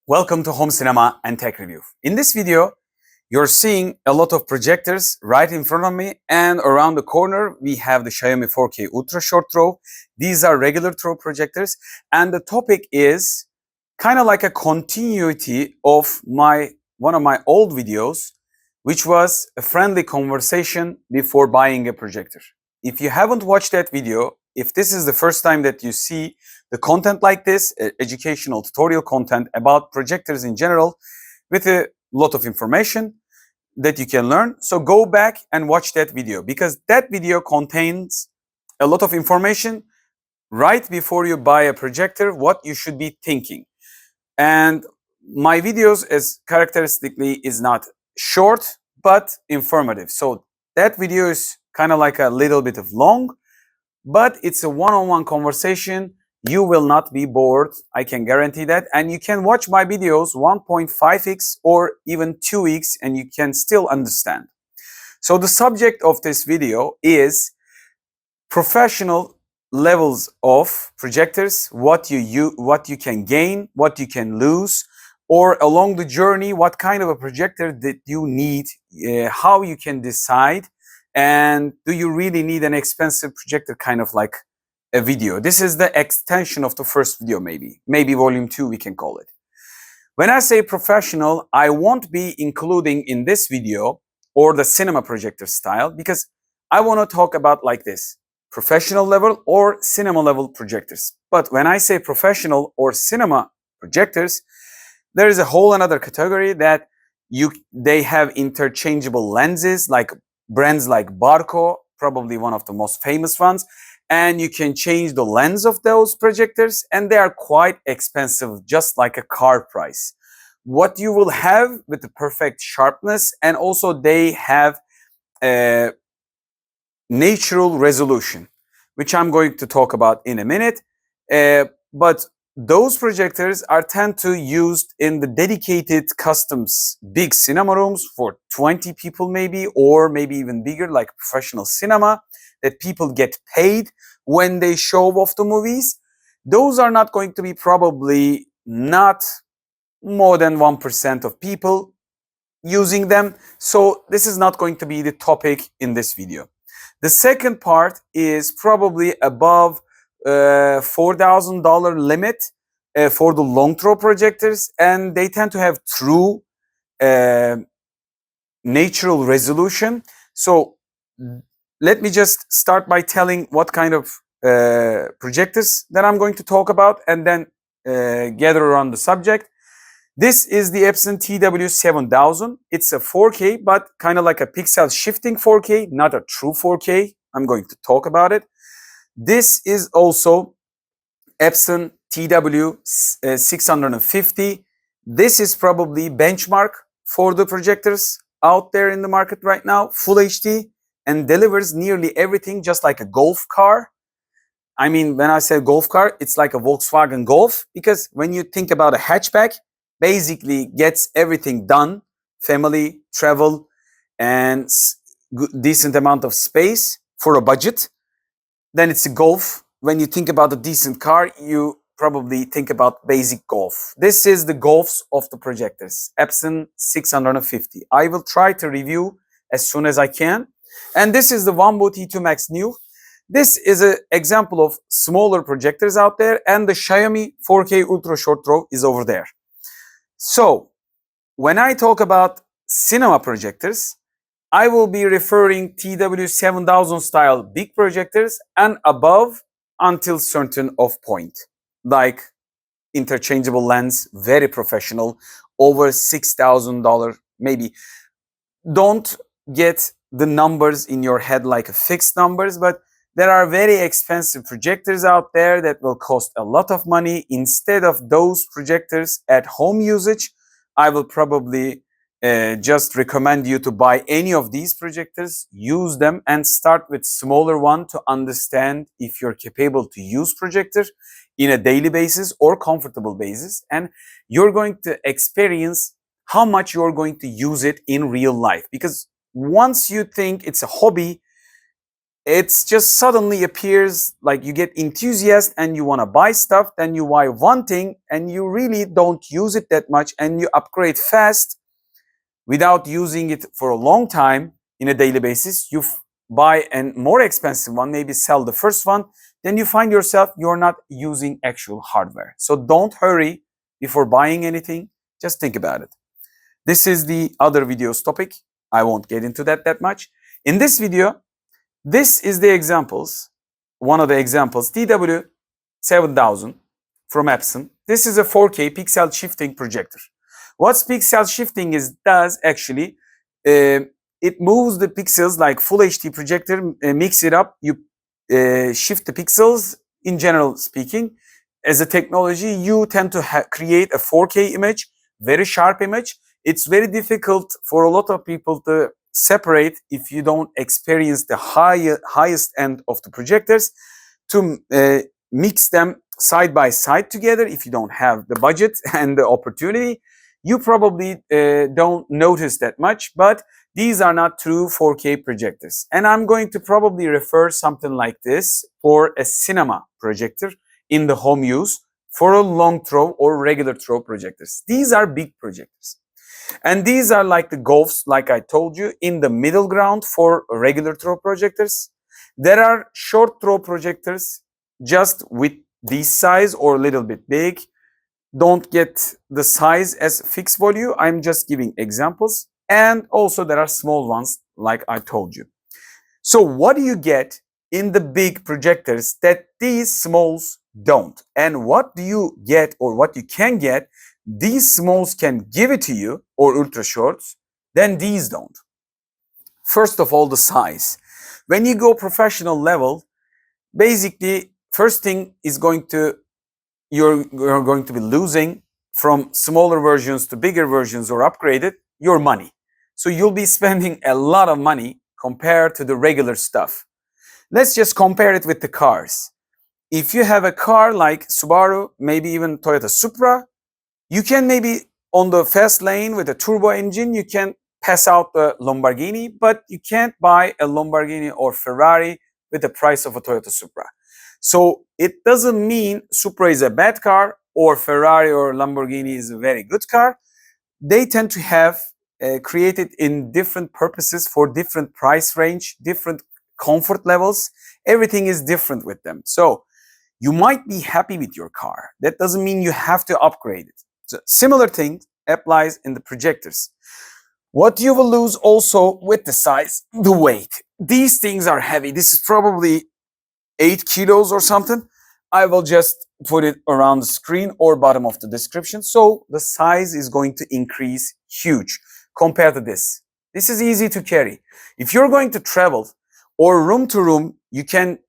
Welcome to Home Cinema and Tech Review. In this video, you're seeing a lot of projectors right in front of me, and around the corner we have the Xiaomi 4K Ultra Short Throw. These are regular throw projectors, and the topic is kind of like a continuity of one of my old videos, which was a friendly conversation before buying a projector. If you haven't watched that video, if this is the first time that you see the content like this, educational tutorial content about projectors in general, with a lot of information that you can learn, so go back and watch that video, because that video contains a lot of information right before you buy a projector, what you should be thinking. And my videos as characteristically is not short, but informative. So that video is kind of like a little bit of long, but it's a one-on-one conversation. You will not be bored, I can guarantee that. And you can watch my videos 1.5x or even 2x and you can still understand. So the subject of this video is professional levels of projectors, what you can gain, what you can lose, or along the journey, what kind of a projector that you need, how you can decide, and do you really need an expensive projector, kind of like a video. This is the extension of the first video, maybe volume 2 we can call it. When I say professional, I won't be including in this video or the cinema projector style, because I want to talk about like this: professional level or cinema level projectors. But when I say professional or cinema projectors, there is a whole another category that they have interchangeable lenses, like brands like Barco, probably one of the most famous ones, and you can change the lens of those projectors, and they are quite expensive, just like a car price. What you will have with the perfect sharpness, and also they have a natural resolution, which I'm going to talk about in a minute. But those projectors are tend to used in the dedicated customs big cinema rooms for 20 people maybe, or maybe even bigger, like professional cinema, that people get paid when they show off the movies. Those are not going to be probably not more than 1% of people using them. So this is not going to be the topic in this video. The second part is probably above $4,000 limit for the long throw projectors, and they tend to have true natural resolution. So let me just start by telling what kind of projectors that I'm going to talk about, and then gather around the subject. This is the Epson TW7000. It's a 4K, but kind of like a pixel shifting 4K, not a true 4K. I'm going to talk about it. This is also Epson TW650. This is probably benchmark for the projectors out there in the market right now, full HD, and delivers nearly everything, just like a Golf car. I mean, when I say Golf car, it's like a Volkswagen Golf, because when you think about a hatchback, basically gets everything done: family, travel, and decent amount of space for a budget. Then it's a Golf. When you think about a decent car, you probably think about basic Golf. This is the Golfs of the projectors, Epson 650. I will try to review as soon as I can. And this is the Wambo T2 Max New. This is an example of smaller projectors out there, and the Xiaomi 4K Ultra Short Throw is over there. So when I talk about cinema projectors, I will be referring TW7000 style big projectors and above, until certain of point, like interchangeable lens, very professional, over $6,000 maybe. Don't get the numbers in your head like fixed numbers, but there are very expensive projectors out there that will cost a lot of money. Instead of those projectors at home usage, I will probably just recommend you to buy any of these projectors, use them, and start with smaller one to understand if you're capable to use projector in a daily basis or comfortable basis, and you're going to experience how much you're going to use it in real life. Because once you think it's a hobby, it's just suddenly appears like you get enthusiastic and you want to buy stuff, then you buy one thing and you really don't use it that much and you upgrade fast without using it for a long time in a daily basis. You buy a more expensive one, maybe sell the first one, then you find yourself you're not using actual hardware. So don't hurry before buying anything. Just think about it. This is the other video's topic. I won't get into that much. In this video, this is the examples, one of the examples, TW7000 from Epson. This is a 4K pixel shifting projector. What pixel shifting does actually, it moves the pixels like full HD projector, mix it up, you shift the pixels. In general speaking, as a technology, you tend to create a 4K image, very sharp image. It's very difficult for a lot of people to separate if you don't experience the highest end of the projectors, to mix them side by side together. If you don't have the budget and the opportunity, you probably don't notice that much, but these are not true 4K projectors. And I'm going to probably refer something like this for a cinema projector in the home use for a long throw or regular throw projectors. These are big projectors. And these are like the Golfs, like I told you, in the middle ground for regular throw projectors. There are short throw projectors just with this size or a little bit big. Don't get the size as fixed value. I'm just giving examples. And also there are small ones like I told you. So what do you get in the big projectors that these smalls don't? And what do you get, or what you can get, these smalls can give it to you, or ultra shorts, then these don't? First of all, the size. When you go professional level, basically first thing is you're going to be losing from smaller versions to bigger versions or upgraded, your money. So you'll be spending a lot of money compared to the regular stuff. Let's just compare it with the cars. If you have a car like Subaru, maybe even Toyota Supra, you can maybe on the fast lane with a turbo engine, you can pass out the Lamborghini, but you can't buy a Lamborghini or Ferrari with the price of a Toyota Supra. So it doesn't mean Supra is a bad car or Ferrari or Lamborghini is a very good car. They tend to have created in different purposes for different price range, different comfort levels. Everything is different with them. So you might be happy with your car. That doesn't mean you have to upgrade it. So similar thing applies in the projectors. What you will lose also with the size, the weight. These things are heavy. This is probably 8 kilos or something. I will just put it around the screen or bottom of the description. So the size is going to increase huge compared to this. This is easy to carry. If you're going to travel or room to room, you can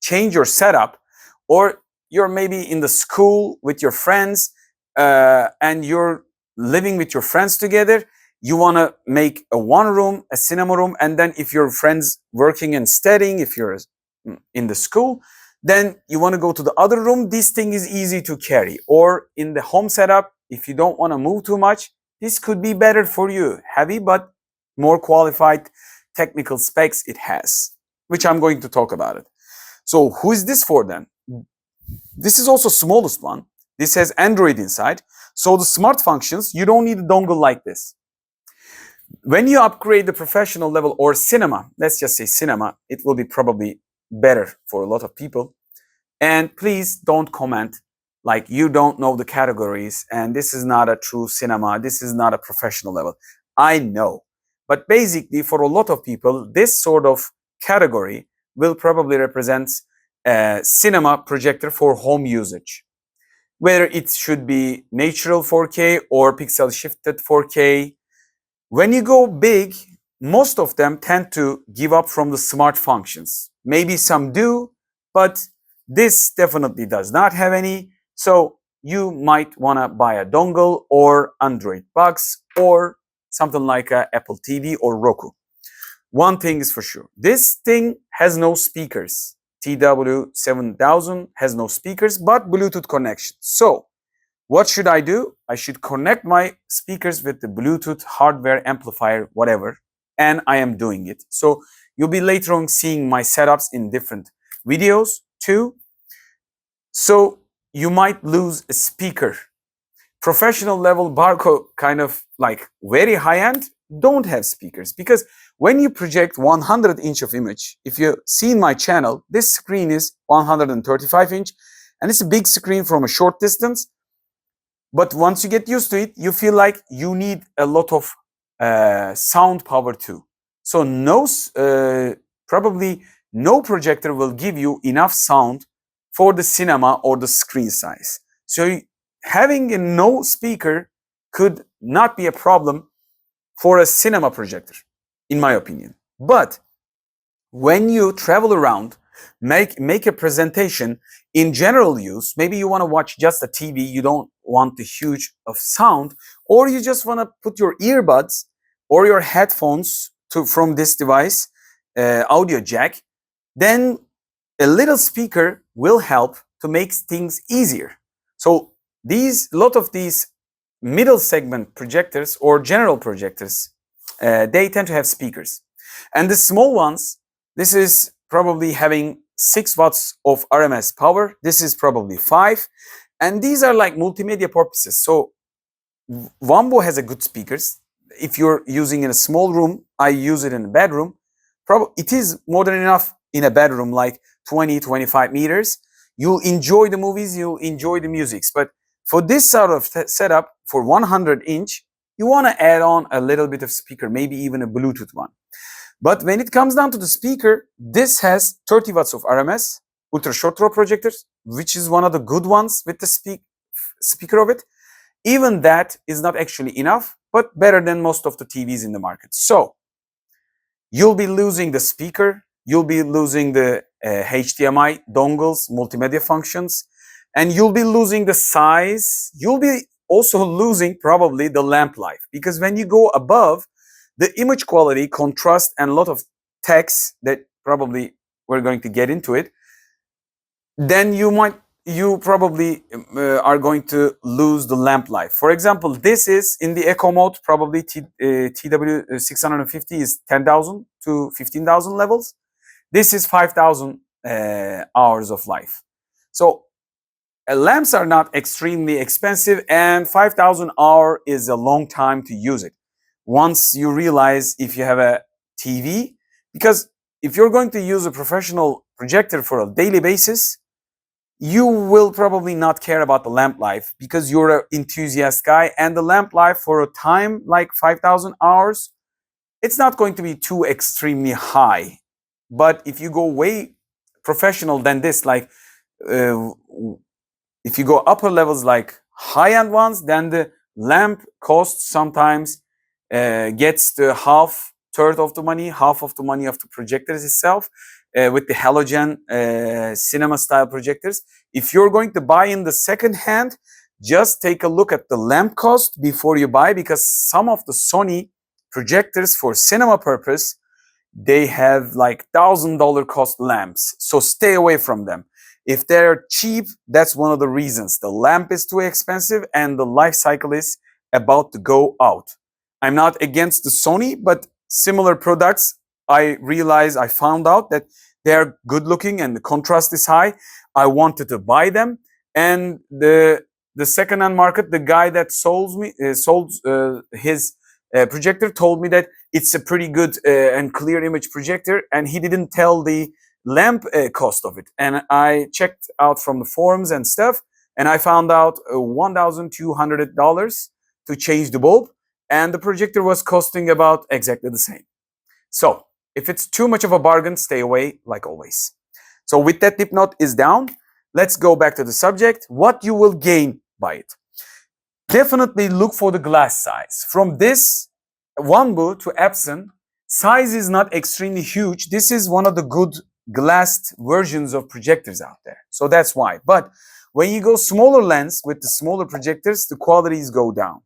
change your setup, or you're maybe in the school with your friends and you're living with your friends together. You want to make a one room, a cinema room, and then if your friends working and studying, if you're in the school, then you want to go to the other room. This thing is easy to carry. Or in the home setup, if you don't want to move too much, this could be better for you. Heavy, but more qualified technical specs it has, which I'm going to talk about it. So who is this for then? This is also smallest one. This has Android inside. So the smart functions, you don't need a dongle like this. When you upgrade the professional level or cinema, let's just say cinema, it will be probably better for a lot of people. And please don't comment like you don't know the categories and this is not a true cinema, this is not a professional level. I know. But basically for a lot of people, this sort of category will probably represent a cinema projector for home usage, whether it should be natural 4K or pixel shifted 4K. When you go big, most of them tend to give up from the smart functions. Maybe some do, but this definitely does not have any. So you might want to buy a dongle or Android box or something like a Apple TV or Roku. One thing is for sure, this thing has no speakers. TW7000 has no speakers, but Bluetooth connection. So what should I do? I should connect my speakers with the Bluetooth hardware amplifier, whatever, and I am doing it. So You'll be later on seeing my setups in different videos too. So you might lose a speaker. Professional level barcode, kind of like very high end, don't have speakers, because when you project 100 inch of image, if you see in my channel, this screen is 135 inch and it's a big screen from a short distance. But once you get used to it, you feel like you need a lot of sound power too. So probably no projector will give you enough sound for the cinema or the screen size. So having a no speaker could not be a problem for a cinema projector, in my opinion. But when you travel around, make a presentation in general use, maybe you want to watch just a TV, you don't want the huge of sound, or you just want to put your earbuds or your headphones from this device, audio jack, then a little speaker will help to make things easier. So a lot of these middle segment projectors or general projectors, they tend to have speakers. And the small ones, this is probably having 6 watts of RMS power. This is probably 5. And these are like multimedia purposes. So Wambo has a good speakers. If you're using in a small room, I use it in a bedroom. It is more than enough in a bedroom, like 20, 25 meters. You'll enjoy the movies, you'll enjoy the musics. But for this sort of setup, for 100 inch, you want to add on a little bit of speaker, maybe even a Bluetooth one. But when it comes down to the speaker, this has 30 watts of RMS, ultra short throw projectors, which is one of the good ones with the speaker of it. Even that is not actually enough, but better than most of the TVs in the market. So you'll be losing the speaker, you'll be losing the HDMI dongles, multimedia functions, and you'll be losing the size. You'll be also losing probably the lamp life, because when you go above, the image quality, contrast, and a lot of text that probably we're going to get into it, then you probably are going to lose the lamp life. For example, this is in the eco mode, probably TW650 is 10,000 to 15,000 levels. This is 5,000 hours of life. So lamps are not extremely expensive, and 5,000 hour is a long time to use it. Once you realize if you have a TV, because if you're going to use a professional projector for a daily basis, you will probably not care about the lamp life because you're an enthusiast guy, and the lamp life for a time like 5,000 hours, it's not going to be too extremely high. But if you go way professional than this, like if you go upper levels like high-end ones, then the lamp cost sometimes gets the third of the money, half of the money of the projectors itself, with the halogen cinema style projectors. If you're going to buy in the second hand, just take a look at the lamp cost before you buy, because some of the Sony projectors for cinema purpose, they have like $1,000 cost lamps. So stay away from them. If they're cheap, that's one of the reasons. The lamp is too expensive and the life cycle is about to go out. I'm not against the Sony, but similar products, I found out that they're good looking and the contrast is high. I wanted to buy them. And the second-hand market, the guy that sold his projector told me that it's a pretty good and clear image projector, and he didn't tell the lamp cost of it. And I checked out from the forums and stuff, and I found out $1,200 to change the bulb, and the projector was costing about exactly the same. So if it's too much of a bargain, stay away like always. So with that tip note is down, let's go back to the subject. What you will gain by it. Definitely look for the glass size. From this Wanbu to Epson, size is not extremely huge. This is one of the good glassed versions of projectors out there. So that's why. But when you go smaller lens with the smaller projectors, the qualities go down.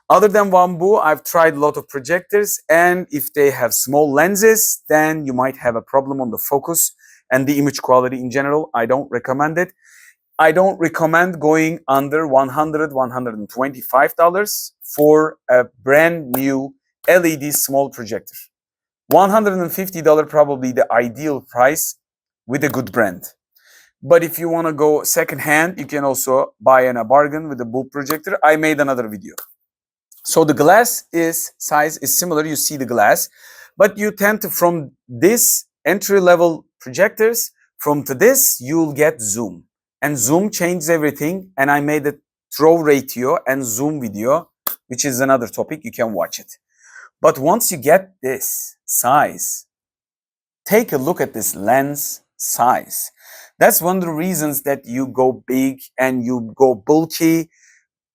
Other than Wanbu, I've tried a lot of projectors, and if they have small lenses, then you might have a problem on the focus and the image quality in general. I don't recommend it. I don't recommend going under $100, $125 for a brand new LED small projector. $150 probably the ideal price with a good brand. But if you want to go second hand, you can also buy in a bargain with a bulb projector. I made another video. So the glass size is similar. You see the glass, but you tend to, from this entry level projectors, from to this, you'll get zoom, and zoom changes everything. And I made a throw ratio and zoom video, which is another topic. You can watch it. But once you get this size, take a look at this lens size. That's one of the reasons that you go big and you go bulky,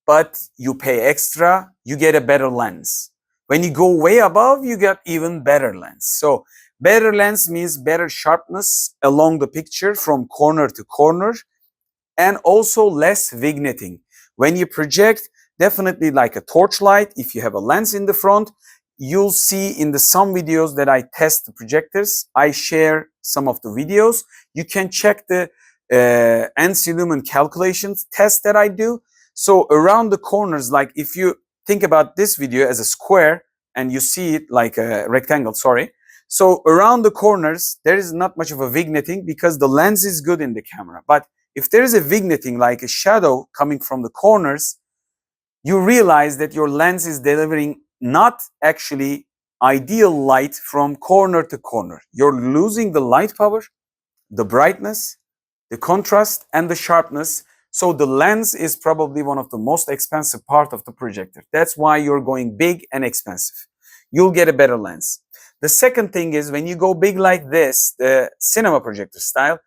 but you pay extra, you get a better lens. When you go way above, you get even better lens. So better lens means better sharpness along the picture from corner to corner, and also less vignetting. When you project, definitely like a torchlight, if you have a lens in the front, you'll see in some videos that I test the projectors. I share some of the videos. You can check the ANSI lumen calculations test that I do. So around the corners, like if you think about this video as a square and you see it like a rectangle, sorry. So around the corners, there is not much of a vignetting because the lens is good in the camera. But if there is a vignetting, like a shadow coming from the corners, you realize that your lens is delivering not actually ideal light from corner to corner. You're losing the light power, the brightness, the contrast, and the sharpness. So the lens is probably one of the most expensive part of the projector. That's why you're going big and expensive. You'll get a better lens. The second thing is when you go big like this, the cinema projector style,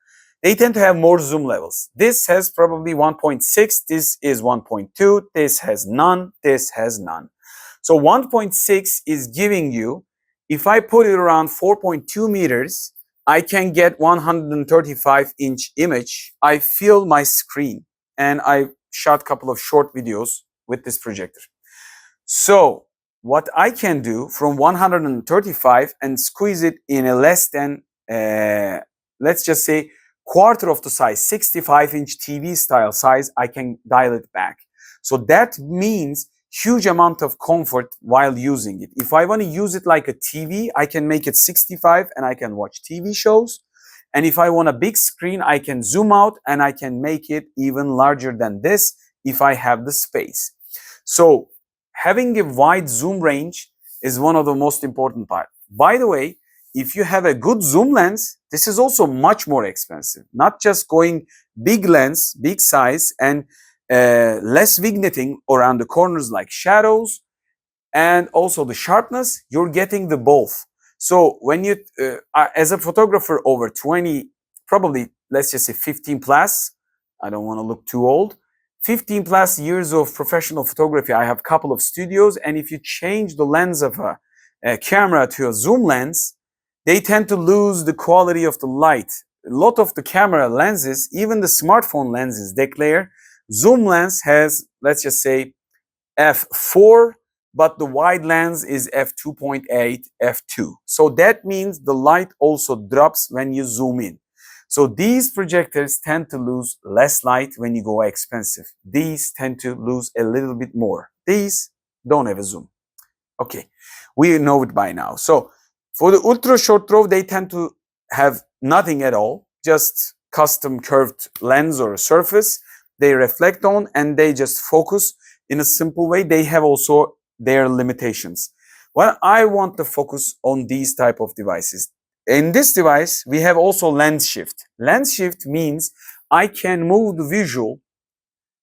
they tend to have more zoom levels. This has probably 1.6, this is 1.2, this has none, this has none. So 1.6 is giving you, if I put it around 4.2 meters, I can get 135-inch image. I feel my screen, and I shot a couple of short videos with this projector. So what I can do from 135 and squeeze it in a less than, let's just say, quarter of the size, 65-inch TV style size, I can dial it back. So that means huge amount of comfort while using it. If I want to use it like a TV, I can make it 65 and I can watch TV shows. And if I want a big screen, I can zoom out and I can make it even larger than this if I have the space. So having a wide zoom range is one of the most important parts. By the way, if you have a good zoom lens, this is also much more expensive. Not just going big lens, big size, and less vignetting around the corners like shadows, and also the sharpness, you're getting the both. So when you, as a photographer over 20, probably let's just say 15 plus, I don't want to look too old, 15 plus years of professional photography, I have a couple of studios, and if you change the lens of a camera to a zoom lens, they tend to lose the quality of the light. A lot of the camera lenses, even the smartphone lenses, declare zoom lens has, let's just say, f4, but the wide lens is f2.8, f2. So that means the light also drops when you zoom in. So these projectors tend to lose less light when you go expensive. These tend to lose a little bit more. These don't have a zoom. Okay, we know it by now. So for the ultra short throw, they tend to have nothing at all, just custom curved lens or a surface they reflect on, and they just focus in a simple way. They have also their limitations. Well, I want to focus on these type of devices. In this device, we have also lens shift. Lens shift means I can move the visual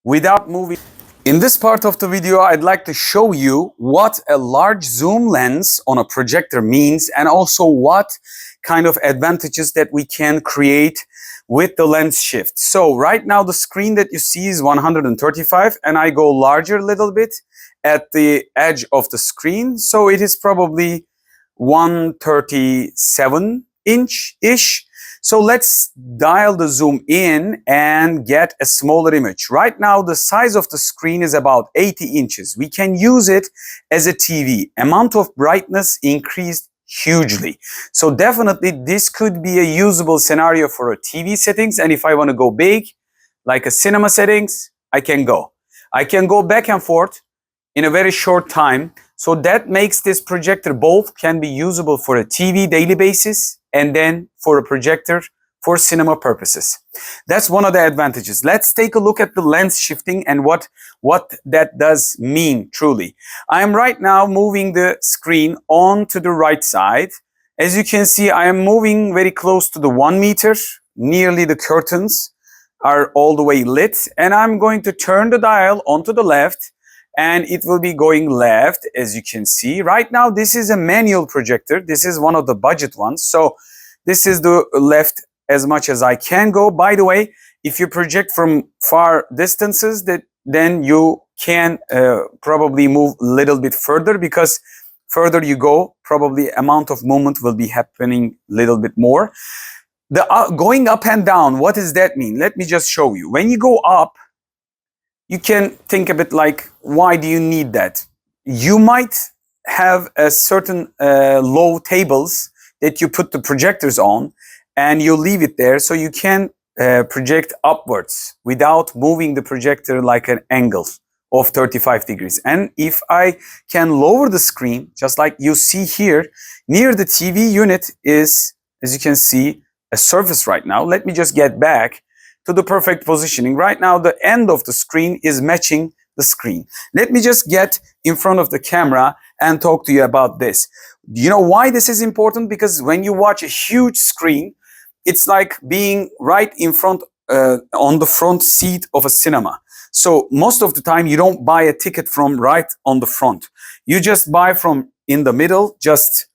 without moving. In this part of the video, I'd like to show you what a large zoom lens on a projector means, and also what kind of advantages that we can create with the lens shift. So right now the screen that you see is 135, and I go larger a little bit at the edge of the screen. So it is probably 137-inch-ish. So let's dial the zoom in and get a smaller image. Right now, the size of the screen is about 80 inches. We can use it as a TV. Amount of brightness increased hugely. So definitely this could be a usable scenario for a TV settings. And if I want to go big, like a cinema settings, I can go. I can go back and forth in a very short time. So that makes this projector both can be usable for a TV daily basis and then for a projector for cinema purposes. That's one of the advantages. Let's take a look at the lens shifting and what that does mean truly. I am right now moving the screen on to the right side. As you can see, I am moving very close to the 1 meter. Nearly the curtains are all the way lit. And I'm going to turn the dial onto the left and it will be going left, as you can see. Right now, this is a manual projector. This is one of the budget ones. So this is the left as much as I can go. By the way, if you project from far distances, then you can probably move a little bit further, because further you go, probably amount of movement will be happening a little bit more. The going up and down, what does that mean? Let me just show you. When you go up, you can think a bit like, why do you need that? You might have a certain low tables that you put the projectors on and you leave it there so you can project upwards without moving the projector like an angle of 35 degrees. And if I can lower the screen, just like you see here, near the TV unit is, as you can see, a surface right now. Let me just get back to the perfect positioning. Right now, the end of the screen is matching the screen. Let me just get in front of the camera and talk to you about this. You know why this is important? Because when you watch a huge screen, it's like being right in front, on the front seat of a cinema. So most of the time, you don't buy a ticket from right on the front. You just buy from in the middle, just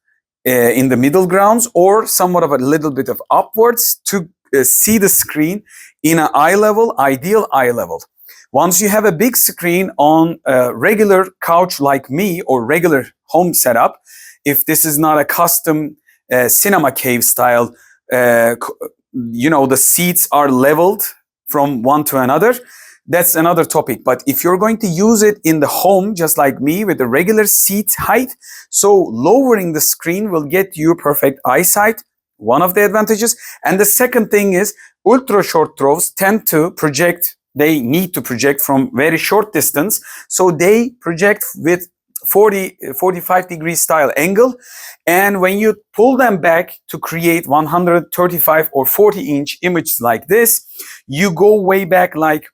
in the middle grounds, or somewhat of a little bit of upwards to see the screen in an eye level, ideal eye level. Once you have a big screen on a regular couch like me or regular home setup, if this is not a custom cinema cave style, the seats are leveled from one to another, that's another topic. But if you're going to use it in the home, just like me, with a regular seat height, so lowering the screen will get you perfect eyesight, one of the advantages. And the second thing is, ultra short throws tend to project, they need to project from very short distance. So they project with 45 degree style angle. And when you pull them back to create 135 or 40-inch images like this, you go way back like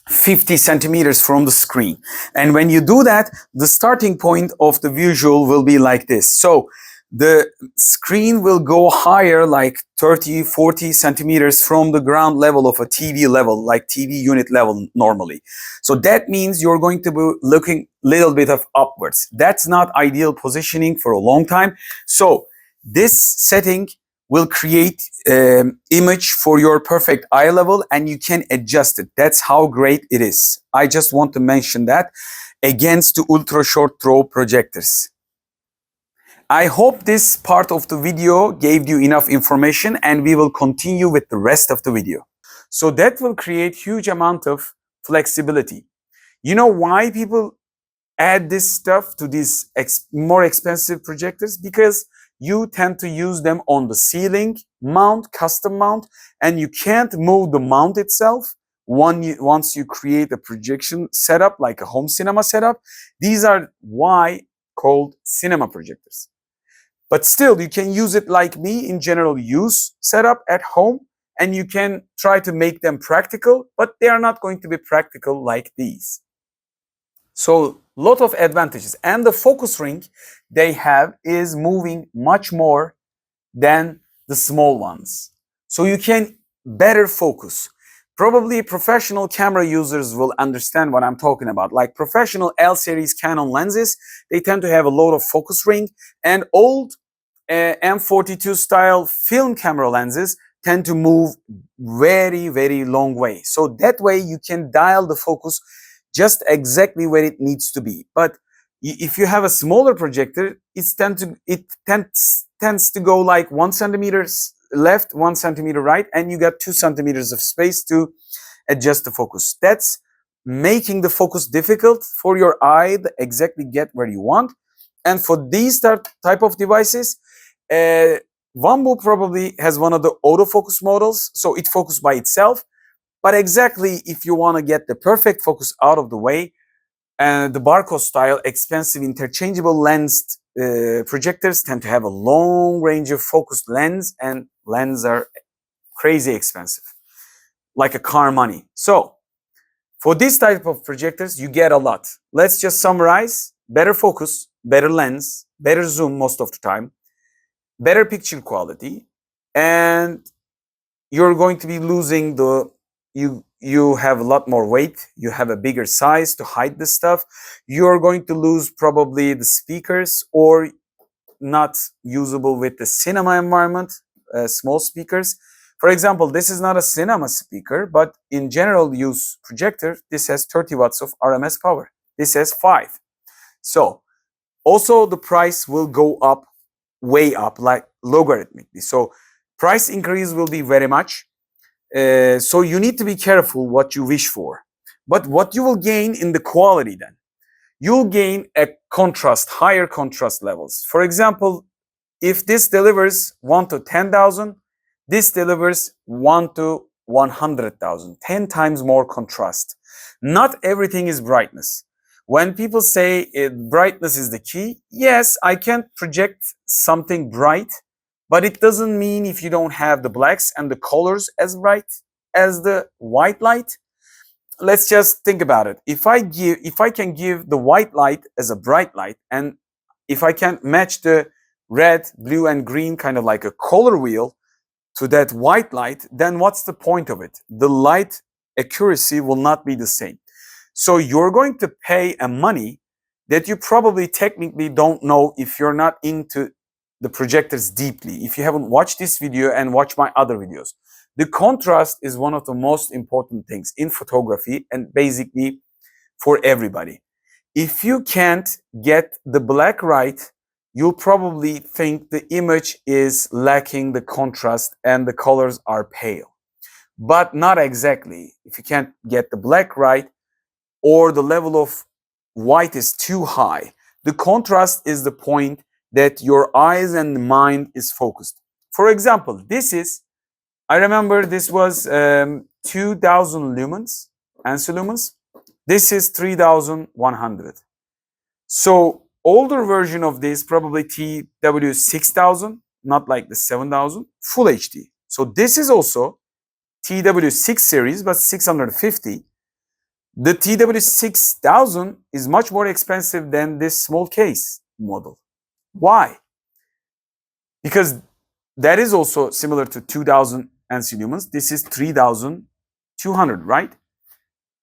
50 centimeters from the screen. And when you do that, the starting point of the visual will be like this. So the screen will go higher like 30, 40 centimeters from the ground level of a TV level, like TV unit level normally. So that means you're going to be looking a little bit of upwards. That's not ideal positioning for a long time. So this setting will create image for your perfect eye level, and you can adjust it. That's how great it is. I just want to mention that against the ultra short throw projectors. I hope this part of the video gave you enough information, and we will continue with the rest of the video. So that will create huge amount of flexibility. You know why people add this stuff to these more expensive projectors? Because you tend to use them on the ceiling mount, custom mount, and you can't move the mount itself. Once you create a projection setup, like a home cinema setup, these are why called cinema projectors. But still, you can use it like me in general use setup at home, and you can try to make them practical, but they are not going to be practical like these. So lot of advantages, and the focus ring they have is moving much more than the small ones. So you can better focus. Probably professional camera users will understand what I'm talking about. Like professional L series Canon lenses, they tend to have a lot of focus ring, and old M42 style film camera lenses tend to move very, very long way. So that way you can dial the focus just exactly where it needs to be. But if you have a smaller projector, it tends to go like 1 centimeter left, 1 centimeter right, and you got 2 centimeters of space to adjust the focus. That's making the focus difficult for your eye to exactly get where you want. And for these type of devices, Wambo probably has one of the autofocus models, so it focuses by itself. But exactly if you want to get the perfect focus out of the way, And the barcode style, expensive interchangeable lensed projectors tend to have a long range of focused lens, and lenses are crazy expensive, like a car money. So for this type of projectors, you get a lot. Let's just summarize: better focus, better lens, better zoom most of the time, better picture quality, and you're going to be losing you have a lot more weight, you have a bigger size to hide the stuff. You're going to lose probably the speakers, or not usable with the cinema environment, small speakers. For example, this is not a cinema speaker, but in general use projector, this has 30 watts of RMS power. This has 5. So also the price will go up, way up, like logarithmically. So price increase will be very much. So you need to be careful what you wish for. But what you will gain in the quality then, you'll gain a contrast, higher contrast levels. For example, if this delivers 1 to 10,000, this delivers 1 to 100,000, 10 times more contrast. Not everything is brightness. When people say brightness is the key, yes, I can project something bright, but it doesn't mean if you don't have the blacks and the colors as bright as the white light. Let's just think about it. If I can give the white light as a bright light, and if I can match the red, blue, and green kind of like a color wheel to that white light, then what's the point of it? The light accuracy will not be the same. So you're going to pay a money that you probably technically don't know if you're not into the projectors deeply. If you haven't watched this video and watched my other videos, the contrast is one of the most important things in photography and basically for everybody. If you can't get the black right, you'll probably think the image is lacking the contrast and the colors are pale. But not exactly. If you can't get the black right, or the level of white is too high, the contrast is the point that your eyes and mind is focused. For example, I remember this was 2000 lumens, ANSI lumens. This is 3100. So older version of this, probably TW6000, not like the 7000, full HD. So this is also TW6 series, but 650. The TW6000 is much more expensive than this small case model. Why? Because that is also similar to 2000 ANSI lumens. This is 3200, right?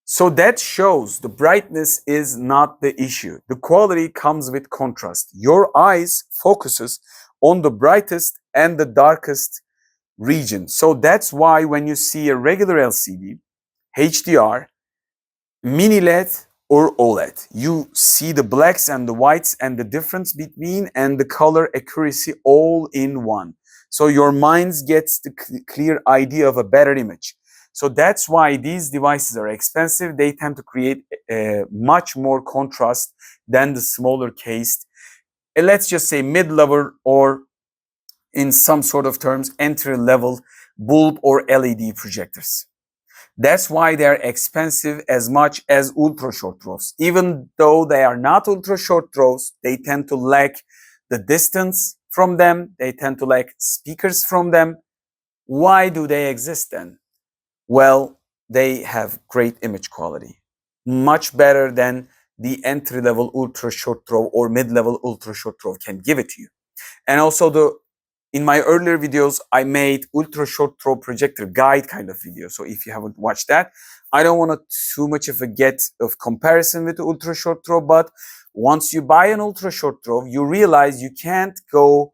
So that shows the brightness is not the issue. The quality comes with contrast. Your eyes focuses on the brightest and the darkest region. So that's why when you see a regular LCD, HDR, mini LED or OLED, you see the blacks and the whites and the difference between and the color accuracy all in one. So your mind gets the clear idea of a better image. So that's why these devices are expensive. They tend to create much more contrast than the smaller cased, let's just say mid-level, or in some sort of terms, entry-level bulb or LED projectors. That's why they're expensive as much as ultra short throws. Even though they are not ultra short throws, they tend to lack the distance from them. They tend to lack speakers from them. Why do they exist then? Well, they have great image quality, much better than the entry-level ultra short throw or mid-level ultra short throw can give it to you. And also in my earlier videos, I made ultra short throw projector guide kind of video. So if you haven't watched that, I don't want too much of a get of comparison with the ultra short throw, but once you buy an ultra short throw, you realize you can't go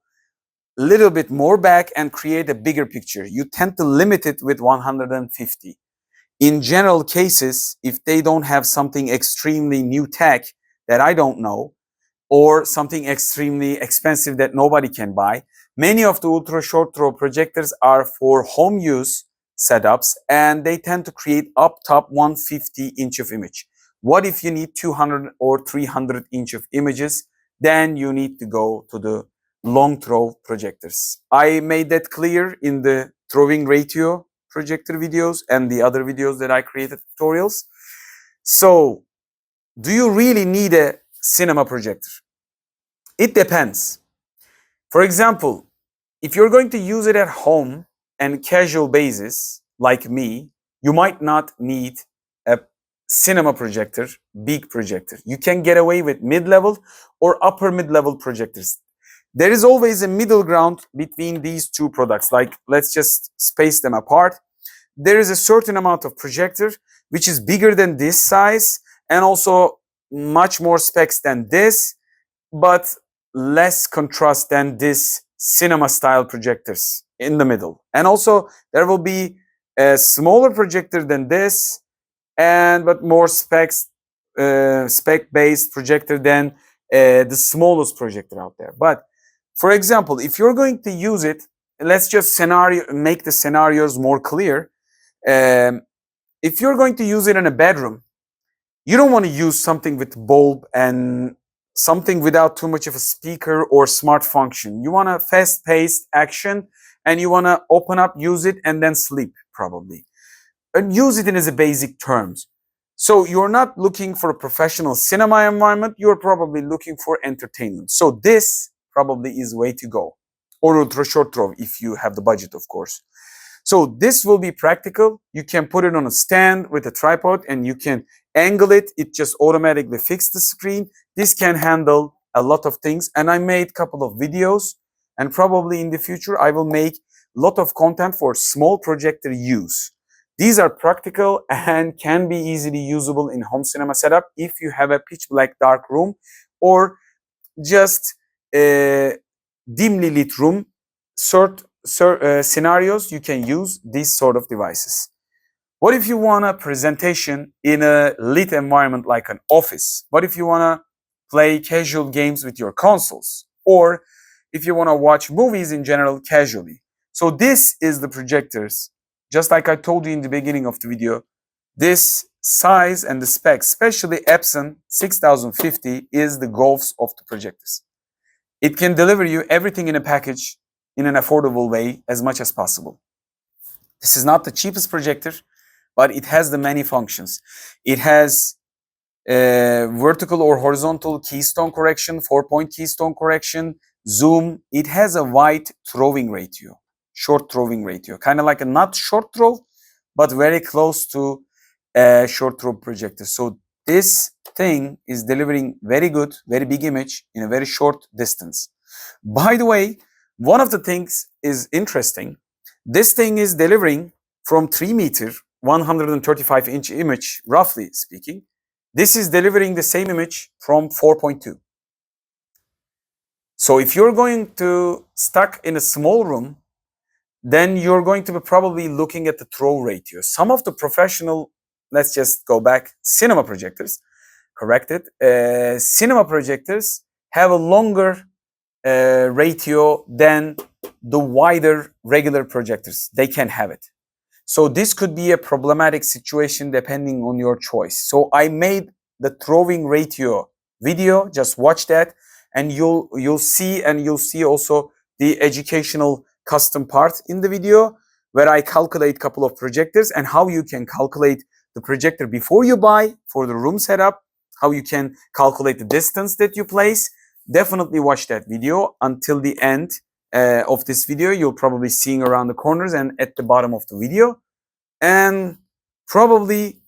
a little bit more back and create a bigger picture. You tend to limit it with 150. In general cases, if they don't have something extremely new tech that I don't know, or something extremely expensive that nobody can buy, many of the ultra short throw projectors are for home use setups, and they tend to create up top 150 inch of image. What if you need 200 or 300 inch of images? Then you need to go to the long throw projectors. I made that clear in the throwing ratio projector videos and the other videos that I created tutorials. So do you really need a cinema projector? It depends. For example, if you're going to use it at home and casual basis, like me, you might not need a cinema projector, big projector. You can get away with mid-level or upper mid-level projectors. There is always a middle ground between these two products. Like, let's just space them apart. There is a certain amount of projector which is bigger than this size and also much more specs than this, but less contrast than this cinema style projectors in the middle. And also there will be a smaller projector than this, and but more spec based projector than the smallest projector out there. But for example, if you're going to use it, let's just make the scenarios more clear. If you're going to use it in a bedroom, you don't want to use something with bulb and something without too much of a speaker or smart function. You want a fast-paced action, and you want to open up, use it, and then sleep probably. And use it in as a basic terms. So you're not looking for a professional cinema environment, you're probably looking for entertainment. So this probably is way to go. Or ultra short throw if you have the budget, of course. So this will be practical. You can put it on a stand with a tripod and you can angle it. It just automatically fixes the screen. This can handle a lot of things. And I made a couple of videos, and probably in the future I will make a lot of content for small projector use. These are practical and can be easily usable in home cinema setup if you have a pitch black dark room or just a dimly lit room. Scenarios you can use these sort of devices. What if you want a presentation in a lit environment like an office? What if you want to play casual games with your consoles? Or if you want to watch movies in general casually? So this is the projectors. Just like I told you in the beginning of the video, this size and the specs, especially Epson 6050, is the goals of the projectors. It can deliver you everything in a package in an affordable way as much as possible. This is not the cheapest projector, but it has the many functions. It has vertical or horizontal keystone correction, 4-point keystone correction, zoom. It has a wide throwing ratio, short throwing ratio, kind of like a not short throw, but very close to a short throw projector. So this thing is delivering very good, very big image in a very short distance. By the way, one of the things is interesting. This thing is delivering from 3 meter, 135 inch image, roughly speaking. This is delivering the same image from 4.2. So if you're going to stuck in a small room, then you're going to be probably looking at the throw ratio. Some of the professional, let's just go back, cinema projectors, corrected. Cinema projectors have a longer ratio than the wider regular projectors. They can have it. So this could be a problematic situation depending on your choice. So I made the throwing ratio video. Just watch that, and you'll see, and you'll see also the educational custom part in the video where I calculate a couple of projectors and how you can calculate the projector before you buy for the room setup, how you can calculate the distance that you place. Definitely watch that video until the end of this video. You'll probably seeing around the corners and at the bottom of the video. And probably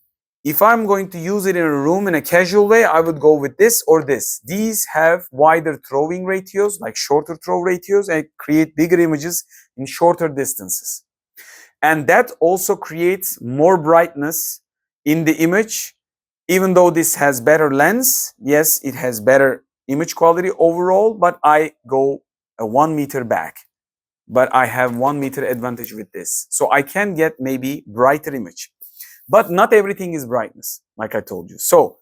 if I'm going to use it in a room in a casual way, I would go with this or this. These have wider throwing ratios, like shorter throw ratios, and create bigger images in shorter distances. And that also creates more brightness in the image. Even though this has better lens, yes, it has better image quality overall, but I go a 1 meter back. But I have 1 meter advantage with this. So I can get maybe brighter image. But not everything is brightness, like I told you. So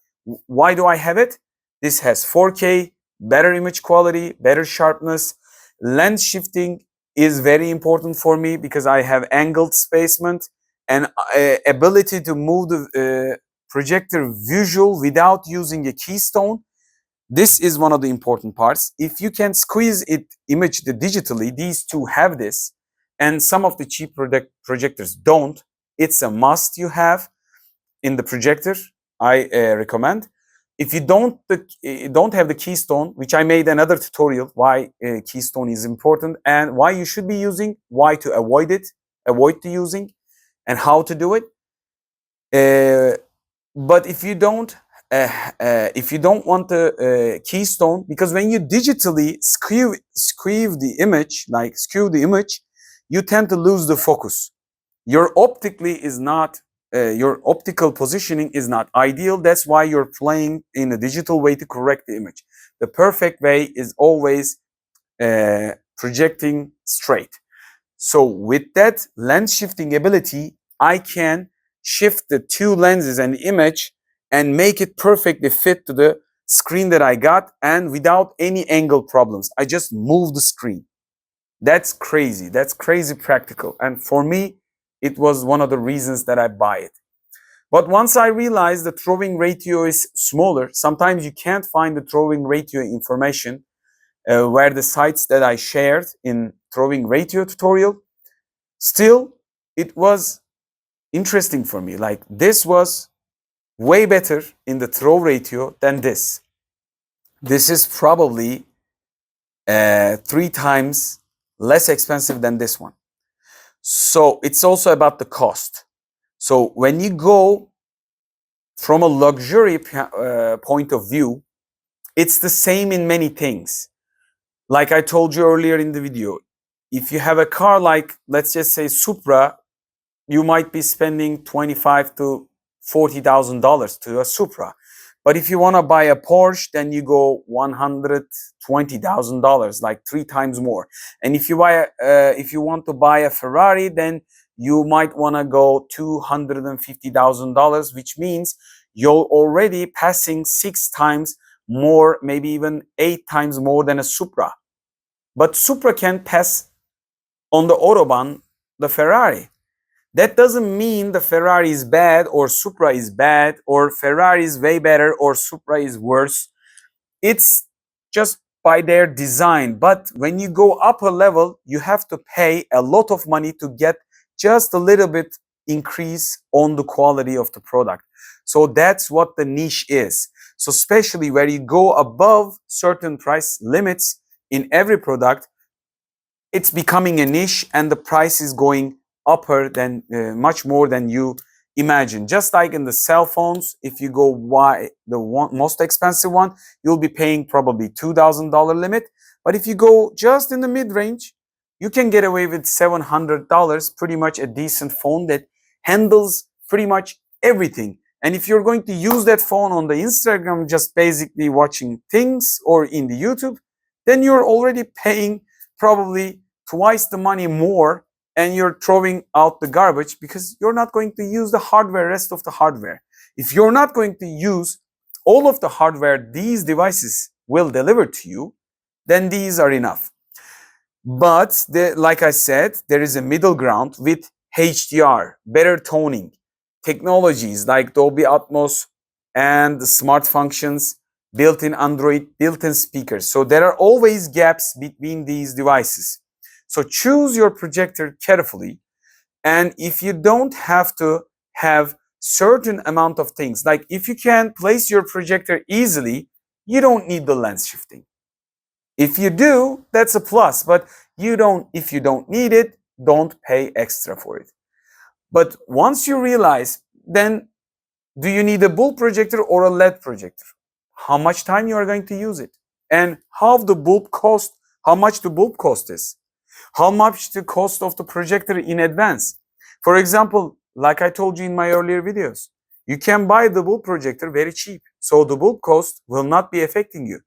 why do I have it? This has 4K, better image quality, better sharpness. Lens shifting is very important for me because I have angled spacement and ability to move the projector visual without using a keystone. This is one of the important parts. If you can squeeze it image digitally, these two have this, and some of the cheap projectors don't. It's a must you have in the projector, I recommend. If you don't have the keystone, which I made another tutorial why keystone is important and why you should be using, why to avoid it, avoid the using, and how to do it. But if you don't want the keystone, because when you digitally skew the image, you tend to lose the focus. Your optical positioning is not ideal. That's why you're playing in a digital way to correct the image. The perfect way is always projecting straight. So with that lens shifting ability, I can shift the two lenses and the image and make it perfectly fit to the screen that I got, and without any angle problems. I just move the screen. That's crazy. That's crazy practical. And for me, it was one of the reasons that I buy it. But once I realized the throwing ratio is smaller, sometimes you can't find the throwing ratio information where the sites that I shared in throwing ratio tutorial. Still, it was interesting for me. Like, this was way better in the throw ratio than this. This is probably 3 times less expensive than this one. So it's also about the cost. So when you go from a luxury point of view, it's the same in many things. Like I told you earlier in the video, if you have a car like, let's just say Supra, you might be spending $25,000 to $40,000 to a Supra. But if you want to buy a Porsche, then you go $120,000, like 3 times more. And if you want to buy a Ferrari, then you might want to go $250,000, which means you're already passing 6 times more, maybe even 8 times more than a Supra. But Supra can pass on the Autobahn the Ferrari. That doesn't mean the Ferrari is bad or Supra is bad or Ferrari is way better or Supra is worse. It's just by their design. But when you go up a level, you have to pay a lot of money to get just a little bit increase on the quality of the product. So that's what the niche is. So especially where you go above certain price limits in every product, it's becoming a niche and the price is going upper than much more than you imagine. Just like in the cell phones, if you go most expensive one, you'll be paying probably $2,000 limit. But if you go just in the mid-range, you can get away with $700, pretty much a decent phone that handles pretty much everything. And if you're going to use that phone on the Instagram, just basically watching things, or in the YouTube, then you're already paying probably twice the money more, and you're throwing out the garbage because you're not going to use the hardware, rest of the hardware. If you're not going to use all of the hardware these devices will deliver to you, then these are enough. But like I said, there is a middle ground with HDR, better toning, technologies like Dolby Atmos and the smart functions, built-in Android, built-in speakers. So there are always gaps between these devices. So choose your projector carefully. And if you don't have to have certain amount of things, like if you can place your projector easily, you don't need the lens shifting. If you do, that's a plus, but if you don't need it, don't pay extra for it. But once you realize, then do you need a bulb projector or a LED projector? How much time you are going to use it? And how much the bulb cost is? How much the cost of the projector in advance? For example, like I told you in my earlier videos, you can buy the bulb projector very cheap. So the bulb cost will not be affecting you.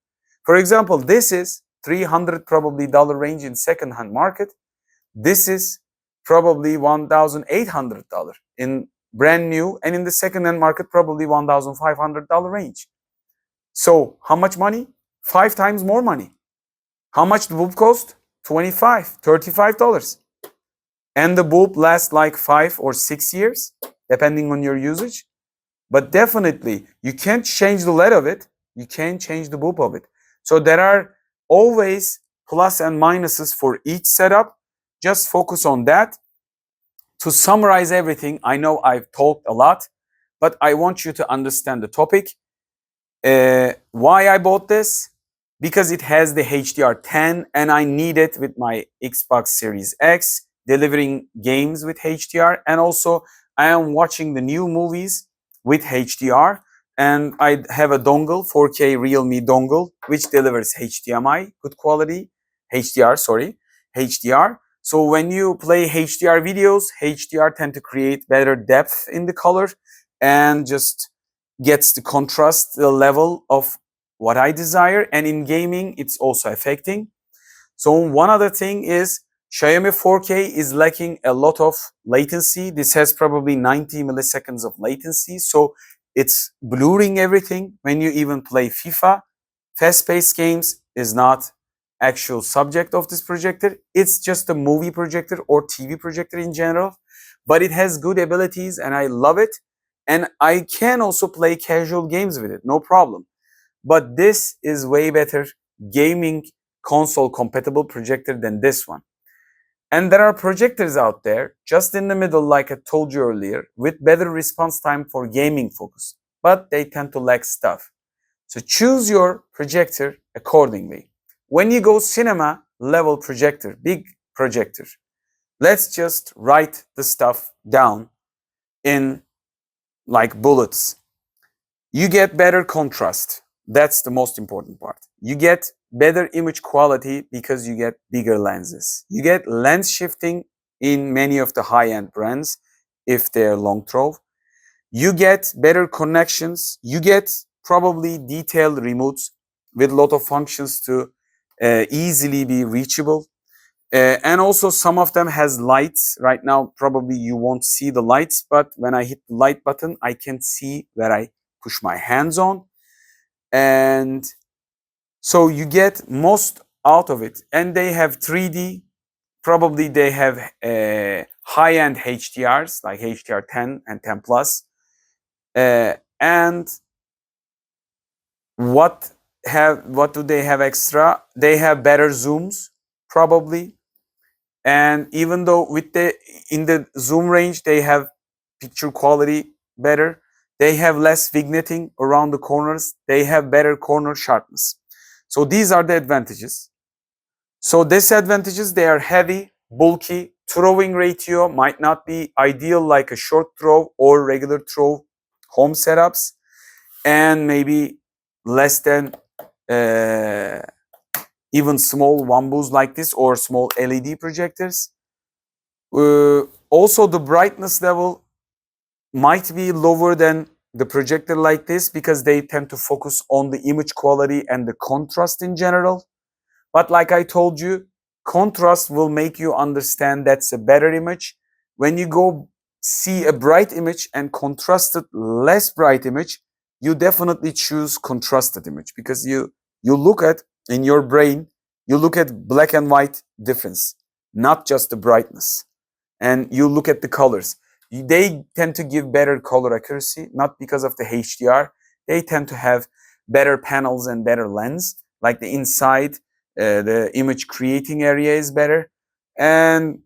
For example, this is $300 probably range in second-hand market. This is probably $1,800 in brand new, and in the second-hand market probably $1,500 range. So how much money? 5 times more money. How much the bulb cost? $25, $35. And the bulb lasts like 5 or 6 years, depending on your usage. But definitely, you can't change the LED of it. You can't change the bulb of it. So there are always plus and minuses for each setup. Just focus on that. To summarize everything, I know I've talked a lot, but I want you to understand the topic. Why I bought this? Because it has the HDR10 and I need it with my Xbox Series X, delivering games with HDR. And also I am watching the new movies with HDR, and I have a dongle, 4K Realme dongle, which delivers HDMI, good quality, HDR, sorry, HDR. So when you play HDR videos, HDR tend to create better depth in the color and just gets the contrast, the level of what I desire. And in gaming, it's also affecting. So one other thing is Xiaomi 4K is lacking a lot of latency. This has probably 90 milliseconds of latency. So it's blurring everything. When you even play FIFA, fast-paced games is not actual subject of this projector. It's just a movie projector or TV projector in general, but it has good abilities and I love it. And I can also play casual games with it, no problem. But this is way better gaming console compatible projector than this one. And there are projectors out there just in the middle, like I told you earlier, with better response time for gaming focus, but they tend to lack stuff. So choose your projector accordingly. When you go cinema level projector, big projector, let's just write the stuff down in like bullets. You get better contrast. That's the most important part. You get better image quality because you get bigger lenses. You get lens shifting in many of the high-end brands if they're long throw. You get better connections. You get probably detailed remotes with a lot of functions to easily be reachable. And also some of them has lights. Right now, probably you won't see the lights, but when I hit the light button, I can see where I push my hands on. And so you get most out of it. And they have 3D. Probably they have high-end HDRs like HDR10 and 10 Plus. And what do they have extra? They have better zooms, probably. And even though in the zoom range they have picture quality better, they have less vignetting around the corners, they have better corner sharpness. So these are the advantages. So disadvantages, they are heavy, bulky, throwing ratio might not be ideal like a short throw or regular throw home setups, and maybe less than even small wambus like this or small LED projectors. Also, the brightness level might be lower than the projector like this because they tend to focus on the image quality and the contrast in general. But like I told you, contrast will make you understand that's a better image. When you go see a bright image and contrasted less bright image, you definitely choose contrasted image because you look at in your brain, you look at black and white difference, not just the brightness. And you look at the colors. They tend to give better color accuracy, not because of the HDR. They tend to have better panels and better lens, like the inside, the image creating area is better. And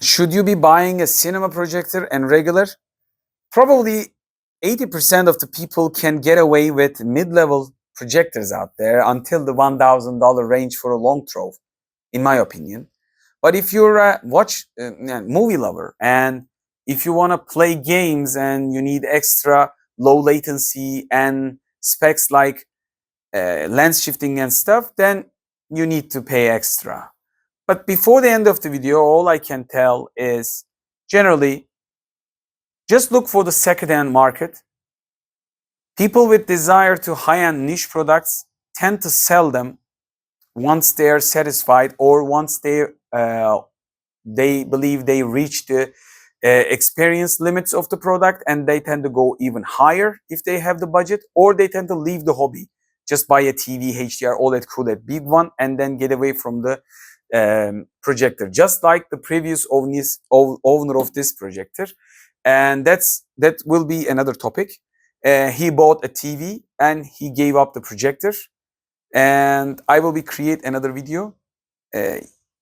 should you be buying a cinema projector and regular? Probably 80% of the people can get away with mid-level projectors out there until the $1,000 range for a long throw, in my opinion. But if you're a movie lover and if you want to play games and you need extra low latency and specs like lens shifting and stuff, then you need to pay extra. But before the end of the video, all I can tell is generally just look for the second-hand market. People with desire to high-end niche products tend to sell them once they are satisfied or once they believe they reach the experience limits of the product, and they tend to go even higher if they have the budget, or they tend to leave the hobby, just buy a TV, HDR, OLED, QLED, big one, and then get away from the projector, just like the previous owner of this projector. And that will be another topic. He bought a TV and he gave up the projector, and I will create another video.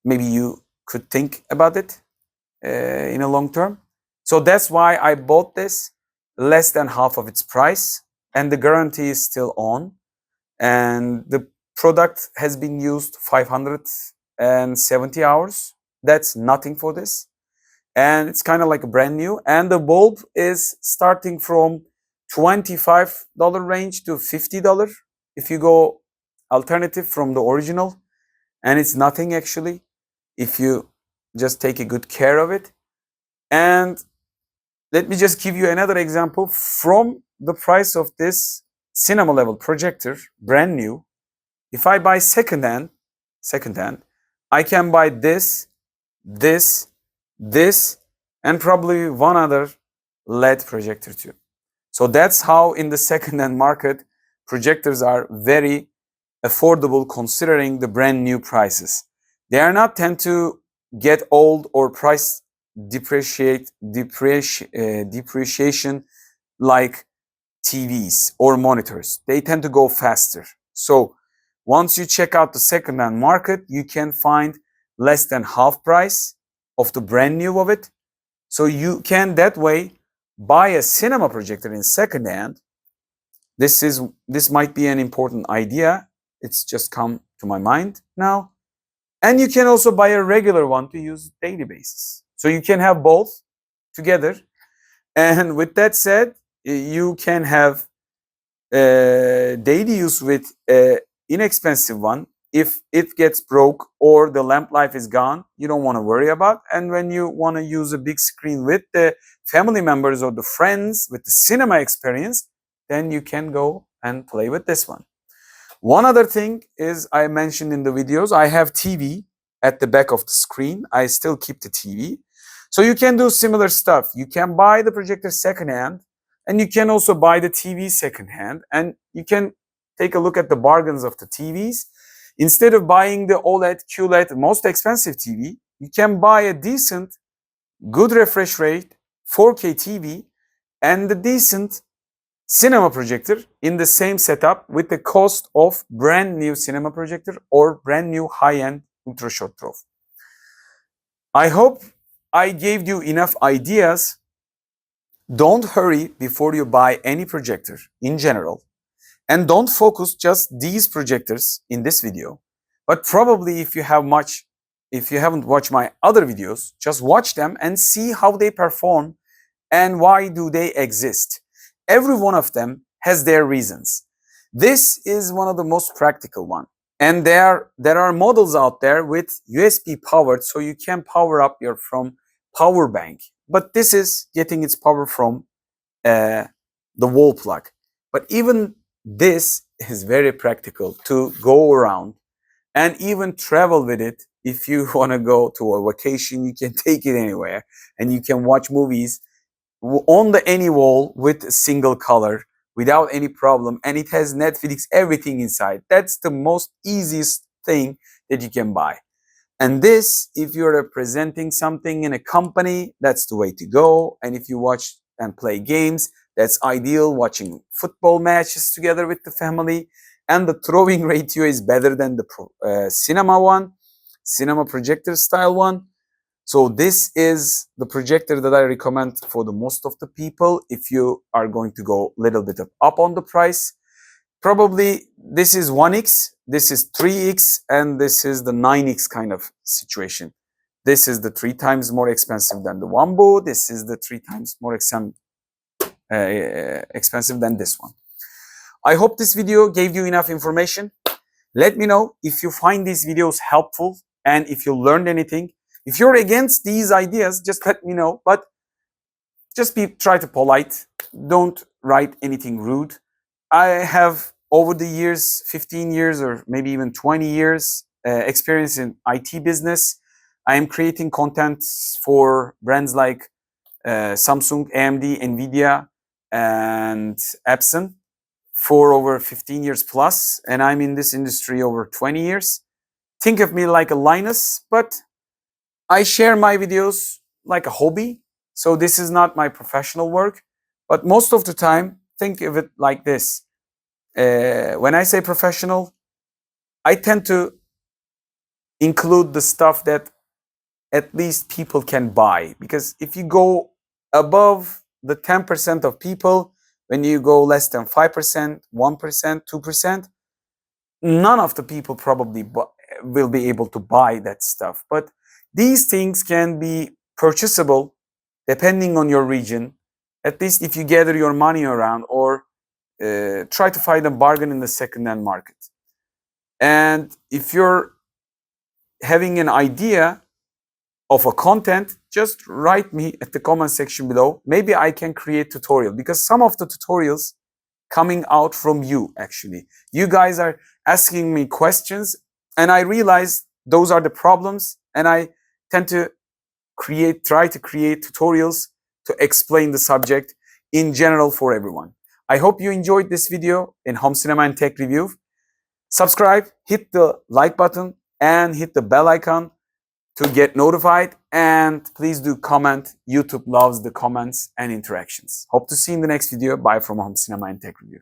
Maybe you could think about it in a long term. So that's why I bought this less than half of its price. and the guarantee is still on. And the product has been used 570 hours. That's nothing for this. And it's kind of like a brand new. And the bulb is starting from $25 range to $50 if you go alternative from the original. And it's nothing actually if you just take a good care of it. And let me just give you another example from the price of this cinema level projector, brand new. If I buy secondhand, I can buy this, and probably one other LED projector too. So that's how in the secondhand market, projectors are very affordable considering the brand new prices. They are not tend to get old or price depreciation like TVs or monitors. They tend to go faster. So once you check out the second-hand market, you can find less than half price of the brand new of it. So you can that way buy a cinema projector in second-hand. This might be an important idea. It's just come to my mind now. And you can also buy a regular one to use daily basis. So you can have both together. And with that said, you can have daily use with an inexpensive one. If it gets broke or the lamp life is gone, you don't want to worry about. And when you want to use a big screen with the family members or the friends with the cinema experience, then you can go and play with this one. One other thing is I mentioned in the videos, I have TV at the back of the screen. I still keep the TV. So you can do similar stuff. You can buy the projector secondhand, and you can also buy the TV secondhand, and you can take a look at the bargains of the TVs. Instead of buying the OLED, QLED, most expensive TV, you can buy a decent, good refresh rate, 4K TV, and the decent cinema projector in the same setup with the cost of brand new cinema projector or brand new high-end ultra short throw. I hope I gave you enough ideas. Don't hurry before you buy any projector in general. And don't focus just these projectors in this video. But probably if you haven't watched my other videos, just watch them and see how they perform and why do they exist. Every one of them has their reasons. This is one of the most practical one. And there are models out there with USB powered, so you can power up from power bank. But this is getting its power from the wall plug. But even this is very practical to go around and even travel with it. If you want to go to a vacation, you can take it anywhere and you can watch movies on any wall with a single color without any problem, and it has Netflix, everything inside. That's the most easiest thing that you can buy. And this, if you're representing something in a company, that's the way to go. And if you watch and play games, that's ideal, watching football matches together with the family. And the throwing ratio is better than the cinema projector style one. So this is the projector that I recommend for the most of the people if you are going to go a little bit up on the price. Probably this is 1x, this is 3x, and this is the 9x kind of situation. This is the 3 times more expensive than the Wambo. This is the 3 times more expensive than this one. I hope this video gave you enough information. Let me know if you find these videos helpful and if you learned anything. If you're against these ideas, just let me know, but just try to polite. Don't write anything rude. I have over the years, 15 years or maybe even 20 years experience in IT business. I am creating content for brands like Samsung, AMD, Nvidia, and Epson for over 15 years plus. And I'm in this industry over 20 years. Think of me like a Linus, but I share my videos like a hobby. So this is not my professional work, but most of the time, think of it like this. When I say professional, I tend to include the stuff that at least people can buy. Because if you go above the 10% of people, When you go less than 5%, 1%, 2%, none of the people probably will be able to buy that stuff. But these things can be purchasable depending on your region, at least if you gather your money around or try to find a bargain in the second-hand market. And if you're having an idea of a content, just write me at the comment section below. Maybe I can create tutorial, because some of the tutorials coming out from you actually. You guys are asking me questions and I realize those are the problems, and I tend to try to create tutorials to explain the subject in general for everyone. I hope you enjoyed this video in Home Cinema and Tech Review. Subscribe, hit the like button and hit the bell icon to get notified, and please do comment. YouTube loves the comments and interactions. Hope to see you in the next video. Bye from Home Cinema and Tech Review.